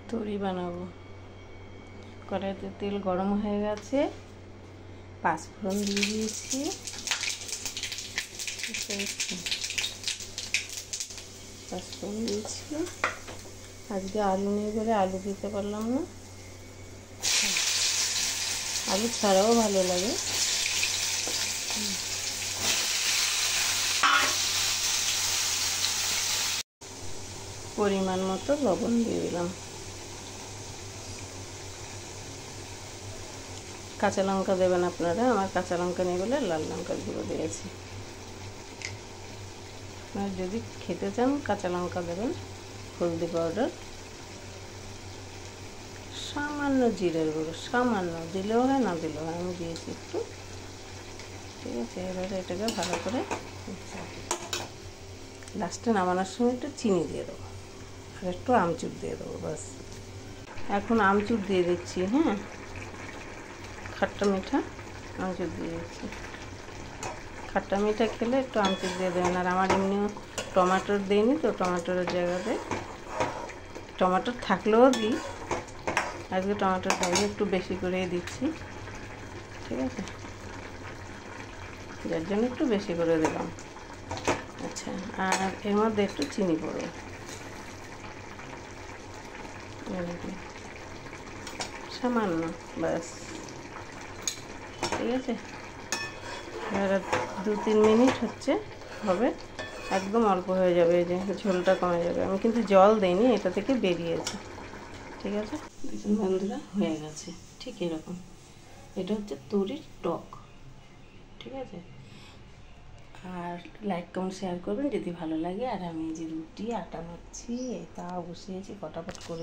তরি বানাবো। কড়াইতে তেল গরম হয়ে গেছে, পাঁচফোড়ন দিয়ে দিয়েছি। পাঁচফোড়ন দিয়েছি। আজকে আলু নেই বলে আলু দিতে পারলাম না, আলু ছাড়াও ভালো লাগে। পরিমাণ মতো লবণ দিয়ে দিলাম। কাঁচা লঙ্কা দেবেন আপনারা, আমার কাঁচা লঙ্কা নেই বলে লাল লঙ্কার গুঁড়ো দিয়েছি। আপনারা যদি খেতে চান কাঁচা লঙ্কা দেবেন। হলদি পাউডার, সামান্য জিরের গুঁড়ো, সামান্য দিলেও হয় না দিলেও হয়, আমি দিয়েছি একটু। ঠিক আছে, এবারে এটাকে ভালো করে লাস্টে নামানোর সময় একটু চিনি দিয়ে দেবো আর একটু আমচুর দিয়ে দেবো, বাস। এখন আমচুর দিয়ে দিচ্ছি। হ্যাঁ, খাট্টা মিঠা আমচুর দিয়ে দিচ্ছি। খাট্টা মিঠা খেলে একটু আমচুর দিয়ে দেবেন। আর আমার এমনিও টমেটোর দিইনি তো, টমেটোর জায়গাতে টমেটোর থাকলেও দিই, আজকে টমেটোর জায়গায় একটু বেশি করেই দিচ্ছি। ঠিক আছে, যার জন্য একটু বেশি করে দিলাম। আচ্ছা, আর এর মধ্যে একটু চিনি পড়বে, সামান্য, ব্যাস। ঠিক আছে, এবার 2-3 মিনিট হবে, একদম অল্প হয়ে যাবে, এই যে ঝোলটা কমে যাবে। আমি কিন্তু জল দিইনি, এটা থেকে বেরিয়েছে। ঠিক আছে, দেখুন বন্ধুরা, হয়ে গেছে ঠিক এরকম। এটা হচ্ছে তরির টক। ঠিক আছে, আর লাইক কমেন্ট শেয়ার করবেন যদি ভালো লাগে। আর আমি যে রুটি আটা মাখছি, তাও বসিয়েছি ফটাফট করে।